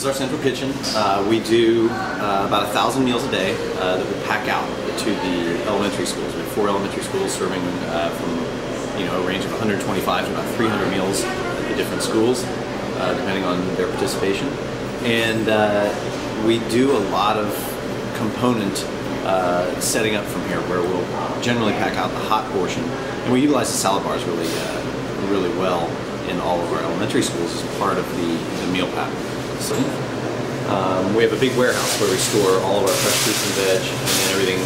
our central kitchen. We do about 1,000 meals a day that we pack out to the elementary schools. We have 4 elementary schools serving from a range of 125 to about 300 meals at the different schools, depending on their participation. And we do a lot of component setting up from here, where we'll generally pack out the hot portion, and we utilize the salad bars really well in all of our elementary schools as part of the meal pack. So we have a big warehouse where we store all of our fresh fruits and veg, and everything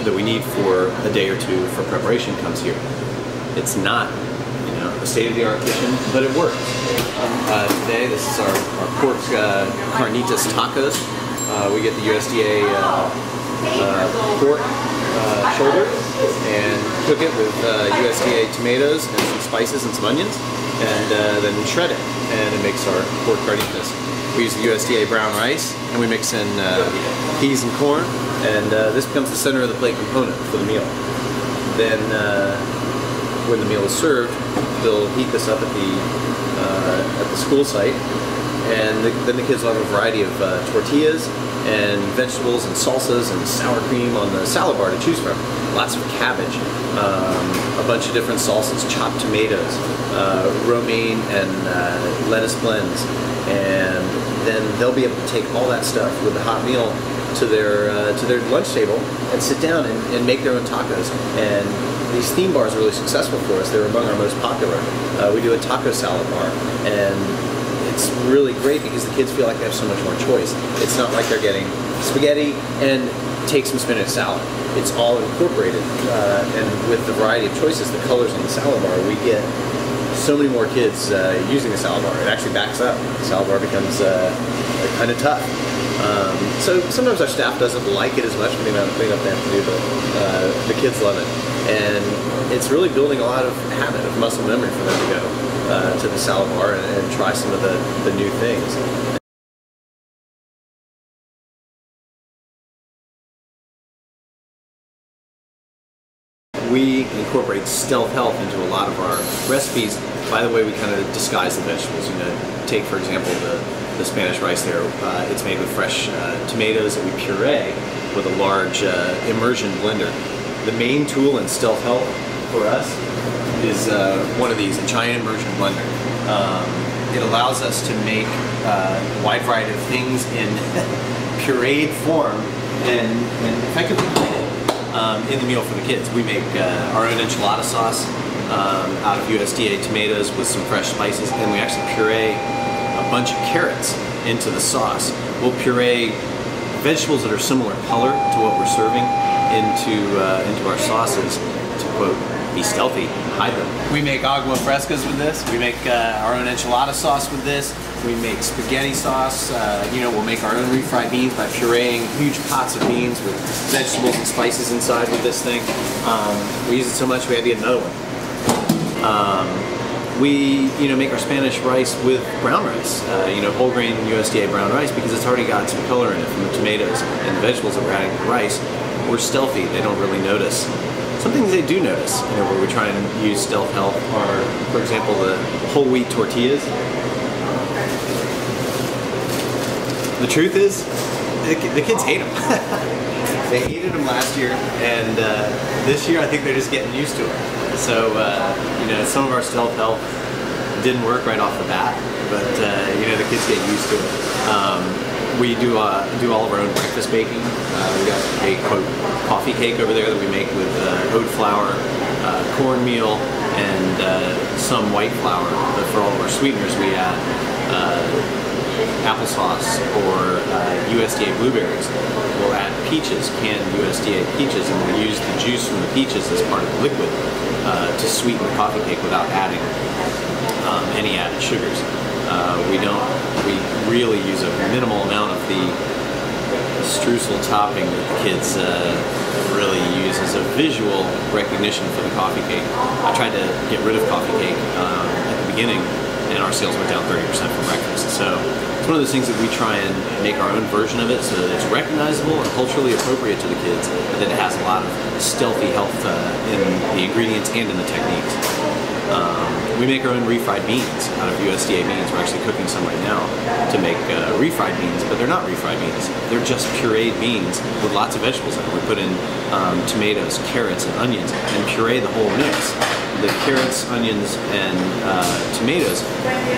that we need for a day or two for preparation comes here. It's not a state-of-the-art kitchen, but it works. Today, this is our pork carnitas tacos. We get the USDA pork shoulder and cook it with USDA tomatoes and some spices and some onions, and then shred it, and it makes our pork carnitas. We use the USDA brown rice, and we mix in peas and corn, and this becomes the center of the plate component for the meal. Then when the meal is served, they'll heat this up at the school site, and then the kids will have a variety of tortillas and vegetables and salsas and sour cream on the salad bar to choose from. Lots of cabbage, a bunch of different salsas, chopped tomatoes, romaine and lettuce blends, and then they'll be able to take all that stuff with the hot meal to their lunch table and sit down and make their own tacos. And these theme bars are really successful for us. They're among our most popular. We do a taco salad bar, and it's really great because the kids feel like they have so much more choice. It's not like they're getting spaghetti and take some spinach salad. It's all incorporated, and with the variety of choices, the colors on the salad bar, we get so many more kids using the salad bar. It actually backs up. The salad bar becomes kind of tough. So sometimes our staff doesn't like it as much for the amount of cleanup they have to do, but the kids love it. And it's really building a lot of habit, of muscle memory for them to go to the salad bar and try some of the new things. We incorporate stealth health into a lot of our recipes by the way we kind of disguise the vegetables. Take, for example, the Spanish rice there. It's made with fresh tomatoes that we puree with a large immersion blender. The main tool in stealth health for us is one of these, a giant immersion blender. It allows us to make a wide variety of things in pureed form and effectively clean it in the meal for the kids. We make our own enchilada sauce out of USDA tomatoes with some fresh spices, and we actually puree a bunch of carrots into the sauce. We'll puree vegetables that are similar color to what we're serving into our sauces to, quote, be stealthy, hide them. We make agua frescas with this. We make our own enchilada sauce with this. We make spaghetti sauce. We'll make our own refried beans by pureeing huge pots of beans with vegetables and spices inside with this thing. We use it so much we had to get another one. We make our Spanish rice with brown rice, whole grain USDA brown rice, because it's already got some color in it from the tomatoes and the vegetables that we're adding to the rice. We're stealthy, they don't really notice. Some things they do notice, where we try and use stealth health are, for example, the whole wheat tortillas. The truth is, the kids hate them. They hated them last year, and this year I think they're just getting used to it. So, some of our stealth health didn't work right off the bat, but the kids get used to it. We do all of our own breakfast baking. We got a quote coffee cake over there that we make with oat flour, cornmeal, and some white flour. But for all of our sweeteners, we add applesauce or USDA blueberries. We'll add peaches, canned USDA peaches, and we'll use the juice from the peaches as part of the liquid to sweeten the coffee cake without adding any added sugars. We really use a minimal amount of the streusel topping that the kids really use as a visual recognition for the coffee cake. I tried to get rid of coffee cake at the beginning, and our sales went down 30% for breakfast. So it's one of those things that we try and make our own version of it so that it's recognizable and culturally appropriate to the kids, but that it has a lot of stealthy health in the ingredients and in the techniques. We make our own refried beans out of USDA beans. We're actually cooking some right now to make refried beans, but they're not refried beans. They're just pureed beans with lots of vegetables in it. We put in tomatoes, carrots, and onions and puree the whole mix. The carrots, onions, and tomatoes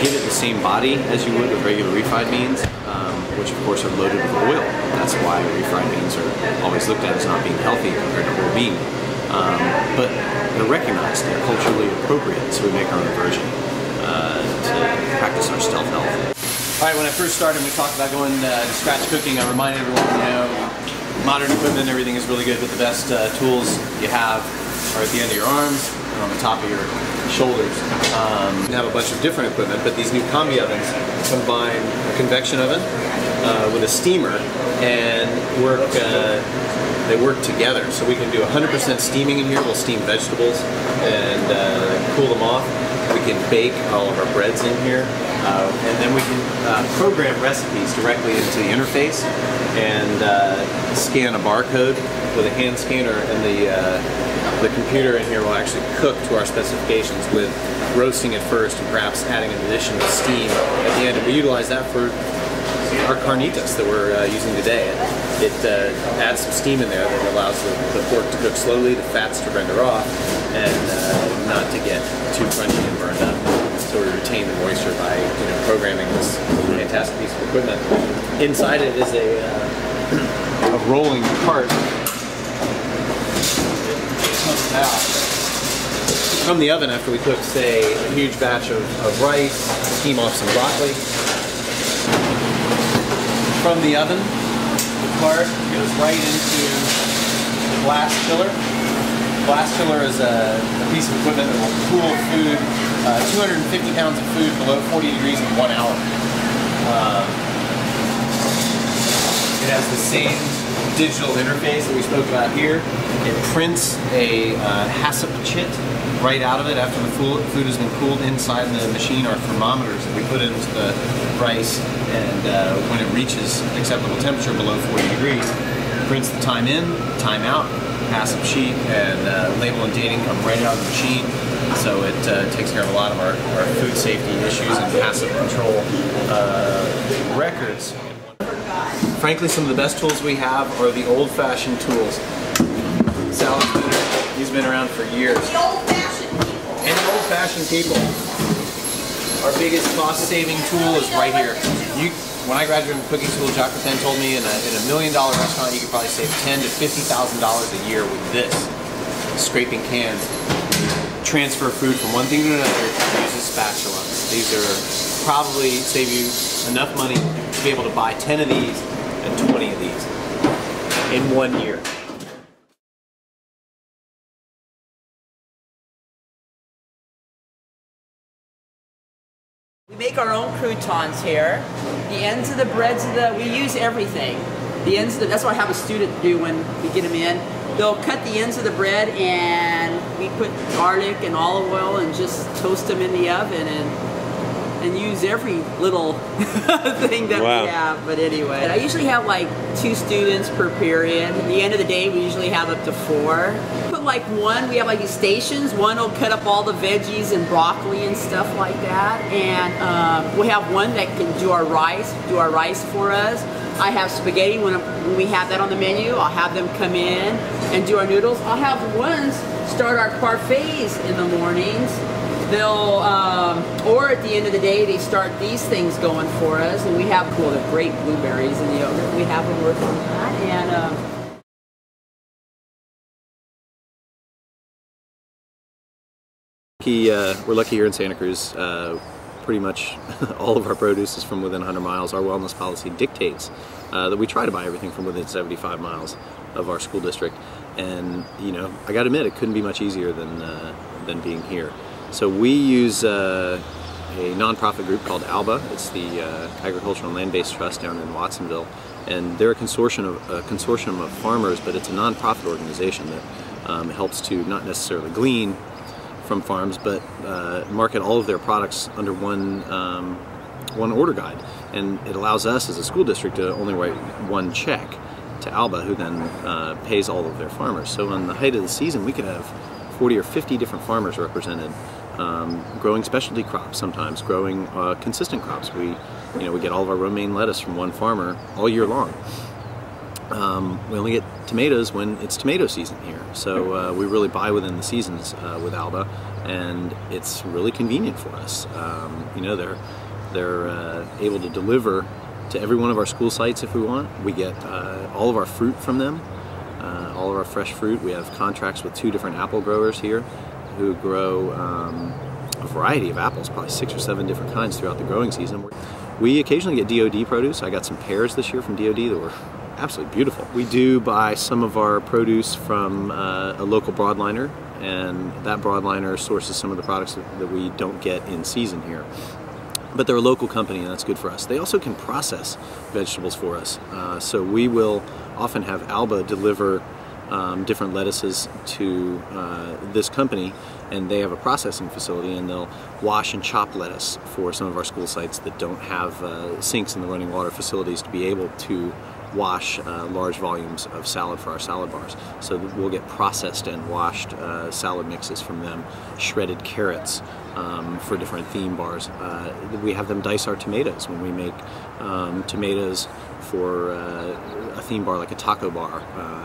give it the same body as you would with regular refried beans, which of course are loaded with oil. That's why refried beans are always looked at as not being healthy compared to whole bean. But they're recognized, they're culturally appropriate, so we make our own version to practice our stealth health. Alright, when I first started, we talked about going to scratch cooking. I reminded everyone, modern equipment, everything is really good, but the best tools you have are at the end of your arms and on the top of your shoulders. We have a bunch of different equipment, but these new combi ovens combine a convection oven with a steamer and they work together. So we can do 100% steaming in here. We'll steam vegetables and cool them off. We can bake all of our breads in here. And then we can program recipes directly into the interface and scan a barcode with a hand scanner, and the computer in here will actually cook to our specifications with roasting it first and perhaps adding an additional steam at the end. And we utilize that for our carnitas that we're using today. It adds some steam in there that allows the pork to cook slowly, the fats to render off, and not to get too crunchy and burned up. So we retain the moisture by programming this fantastic piece of equipment. Inside it is a rolling cart. It comes out from the oven after we cook, say, a huge batch of rice, steam off some broccoli. From the oven, the cart goes right into the blast chiller. The blast chiller is a piece of equipment that will cool food, 250 pounds of food below 40 degrees in 1 hour. It has the same digital interface that we spoke about here. It prints a HACCP chit right out of it after the food has been cooled. Inside the machine are thermometers that we put into the rice, and when it reaches acceptable temperature below 40 degrees, it prints the time in, time out, HACCP sheet, and label and dating come right out of the machine. So it takes care of a lot of our food safety issues and HACCP control records. Frankly, some of the best tools we have are the old-fashioned tools. Salad spinner, he's been around for years. The old-fashioned people. And the old-fashioned people. Our biggest cost-saving tool is right here. When I graduated from cooking school, Jacques Coutin told me in a $1 million restaurant you could probably save $10,000 to $50,000 a year with this. Scraping cans. Transfer food from one thing to another, use a spatula. These are probably save you enough money to be able to buy 10 of these and 20 of these in 1 year. We make our own croutons here. The ends of the breads, we use everything. The ends of that's what I have a student do when we get them in. They'll cut the ends of the bread and we put garlic and olive oil and just toast them in the oven and use every little thing that we have. But anyway, I usually have like 2 students per period. At the end of the day, we usually have up to 4. Put like one, we have like these stations. One will cut up all the veggies and broccoli and stuff like that. And we have one that can do our rice for us. I have spaghetti when we have that on the menu. I'll have them come in and do our noodles. I'll have ones start our parfaits in the mornings. They'll, or at the end of the day, they start these things going for us, and we have the great blueberries and the yogurt. We have them working on that, and we're lucky here in Santa Cruz. Pretty much all of our produce is from within 100 miles. Our wellness policy dictates that we try to buy everything from within 75 miles of our school district, and I got to admit, it couldn't be much easier than being here. So we use a nonprofit group called ALBA. It's the Agricultural and Land-Based Trust down in Watsonville, and they're a consortium of farmers, but it's a nonprofit organization that helps to not necessarily glean from farms, but market all of their products under one order guide, and it allows us as a school district to only write one check to ALBA, who then pays all of their farmers. So on the height of the season, we could have 40 or 50 different farmers represented growing specialty crops sometimes, growing consistent crops. We get all of our romaine lettuce from one farmer all year long. We only get tomatoes when it's tomato season here, so we really buy within the seasons with Alba, and it's really convenient for us. They're able to deliver to every one of our school sites if we want. We get all of our fruit from them, all of our fresh fruit. We have contracts with 2 different apple growers here who grow a variety of apples, probably 6 or 7 different kinds throughout the growing season. We occasionally get DOD produce. I got some pears this year from DOD that were absolutely beautiful. We do buy some of our produce from a local broadliner, and that broadliner sources some of the products that we don't get in season here. But they're a local company, and that's good for us. They also can process vegetables for us. So we will often have Alba deliver different lettuces to this company, and they have a processing facility, and they'll wash and chop lettuce for some of our school sites that don't have sinks in the running water facilities to be able to wash large volumes of salad for our salad bars. So we'll get processed and washed salad mixes from them, shredded carrots for different theme bars. We have them dice our tomatoes when we make tomatoes for a theme bar like a taco bar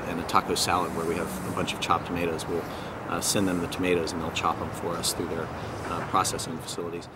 and a taco salad where we have a bunch of chopped tomatoes. We'll send them the tomatoes and they'll chop them for us through their processing facilities.